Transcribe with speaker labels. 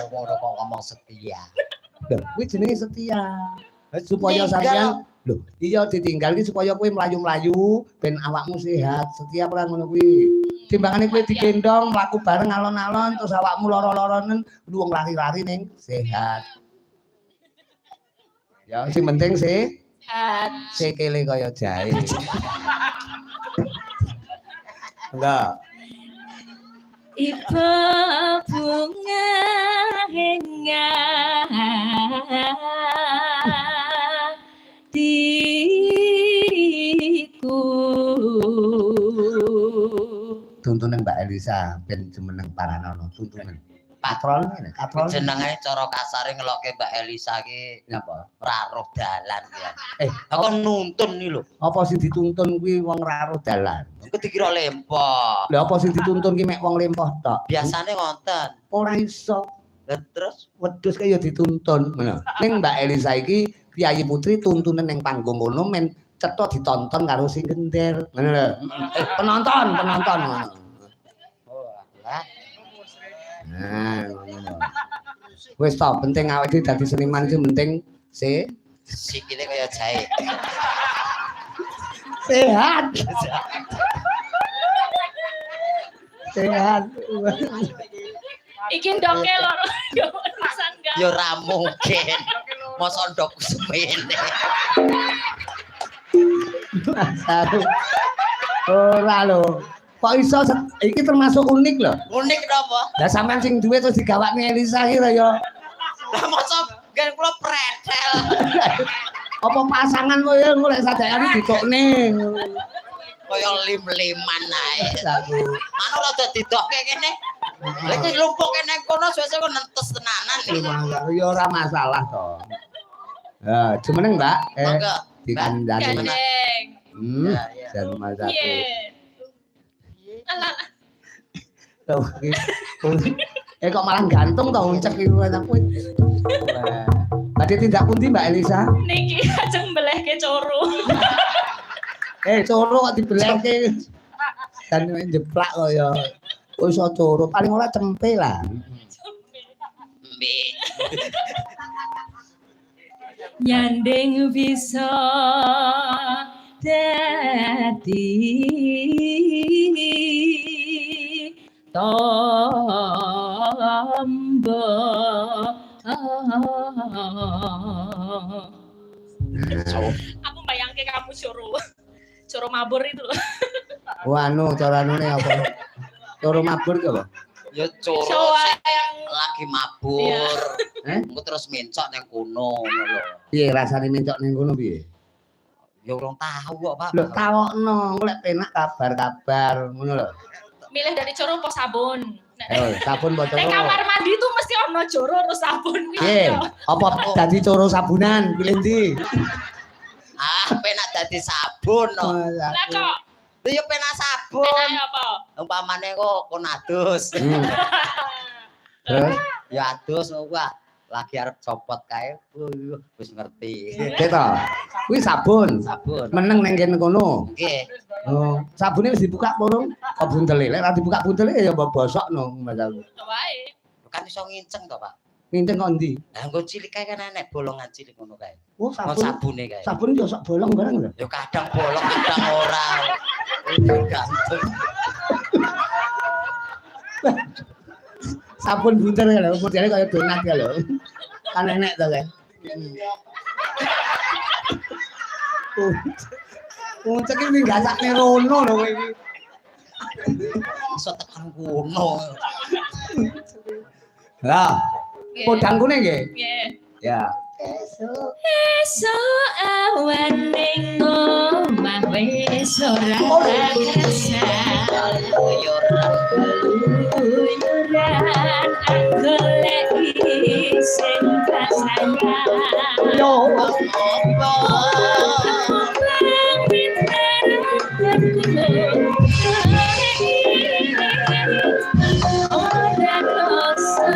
Speaker 1: Ngono kok ngomong setia.
Speaker 2: Lho, kuwi jenenge setia. Supaya sampeyan lho, iya ditinggal iki supaya kowe mlayu-mlayu ben awakmu sehat. Setia ora ngono kuwi. Timbangane kowe digendong mlaku bareng alon-alon terus awakmu lara-laranen luwung lari-lari ning sehat. Ya sing penting sehat. Sikile kaya jahe. Enggak.
Speaker 3: Ibu bunga hatiku.
Speaker 2: Tuntunan Mbak Elisa ben jumeneng paranono tuntunan. Katrol ngene, katrol.
Speaker 1: Jenenge cara kasare ngelokke Mbak Elisa ki napa? Ora roh dalan ya. Aku nuntun iki lho.
Speaker 2: Apa sing dituntun kuwi wong ora roh dalan?
Speaker 1: Iku dikira lempoh.
Speaker 2: Lha apa sing dituntun ki mek wong lempoh tok?
Speaker 1: Biasane ngoten.
Speaker 2: Ora iso.
Speaker 1: Lah terus
Speaker 2: Wedhus kaya dituntun ngono. Ning Mbak Elisa iki Piyayi Putri tuntunan ning panggung ngono men cetha ditonton karo sing gender. Ngono lho. Penonton ngono.
Speaker 1: oh lah.
Speaker 2: Nah, ngono. Wis to, penting awake dhewe dadi seniman iki penting
Speaker 1: Sikile kaya jahe.
Speaker 2: sehat. Sehat.
Speaker 3: Iki ndoke loro urusan gak.
Speaker 1: Ya ora mungkin. Mosok ndokku semene.
Speaker 2: Ora lho. Kok iso iki termasuk unik lho.
Speaker 1: Unik napa?
Speaker 2: Lah sampean sing duwe terus digawakne Elisa iki lho ya.
Speaker 1: Lah mosok gen kula pretel.
Speaker 2: Apa pasangan kowe golek sadayane ditokne.
Speaker 1: Kaya lim-liman ae.
Speaker 2: Aku.
Speaker 1: Mana rada didokke kene. Lah iki lumpuhke nang kono suwe-suwe kok nentes tenanan iki.
Speaker 2: Ya ora masalah to. Ya, jumeneng Mbak.
Speaker 1: Monggo.
Speaker 2: Dikandani.
Speaker 3: Gandeng.
Speaker 2: Jan masak.
Speaker 3: Piye? Alah.
Speaker 2: Kok malah gantung to uncek iki anak kowe. Badhe tindak pundi Mbak Elisa?
Speaker 3: Niki ajeng mbelehke coro.
Speaker 2: Coro kok dibelehke. Dan jeplak kaya. Kok iso coro, paling ora cempe lah.
Speaker 1: Mbek.
Speaker 3: Nyandeng bisa dadi tombo. Aku bayangke kamu coro mabur itu loh.
Speaker 2: Anu carane apa? Coro mabur ki apa?
Speaker 1: Ya coro
Speaker 3: yang
Speaker 1: lagi mabur. Engko terus mencok nang kono ngono lho.
Speaker 2: Piye rasane mencok ning kono piye?
Speaker 1: Ya urung tahu kok, Pak.
Speaker 2: Lho tawokno, golek penak kabar-kabar ngono lho.
Speaker 3: milih dari coro apa sabun.
Speaker 2: Sabun apa coro?
Speaker 3: Ning kamar mandi tuh mesti ono coro atau sabun.
Speaker 2: Piye? Apa dadi coro sabunan? Pilih ndi?
Speaker 1: Penak dadi sabun no.
Speaker 3: Lah kok
Speaker 1: ya penak sabun.
Speaker 3: penake apa?
Speaker 1: Umpamane kok kon adus.
Speaker 2: Terus
Speaker 1: Ya adus wah lagi arep copot kae wis ngerti.
Speaker 2: keto. Kuwi sabun.
Speaker 1: Sabun.
Speaker 2: Meneng ning kene kono.
Speaker 1: Nggih.
Speaker 2: Oh, sabune wis dibuka burung. Kok buntele? Lek ora dibuka buntele ya bosokno masaku.
Speaker 3: Wae.
Speaker 1: Kan iso nginceng to, Pak.
Speaker 2: Nginceng kok ndi?
Speaker 1: Lah engko cilik kae kan enek bolongan cilik ngono kae.
Speaker 2: Oh,
Speaker 1: Sabun.
Speaker 2: sabun.
Speaker 1: Sabune kae.
Speaker 2: Sabun yo sok bolong bareng lho.
Speaker 1: Ya kadang bolong, kadang ora. Gantung.
Speaker 2: Sabun bunter lho, modele kaya donat ya lho. Kan enek to kae. Uncek iki gasakne rono lho kowe iki.
Speaker 1: Iso tekan kono.
Speaker 2: Lah, podangkune nggih.
Speaker 3: Nggih.
Speaker 2: Ya.
Speaker 3: Esok awan ning omah wis ora rasa. Luyuran aku lek isin kasayang.
Speaker 2: Yo.
Speaker 3: Ora dosa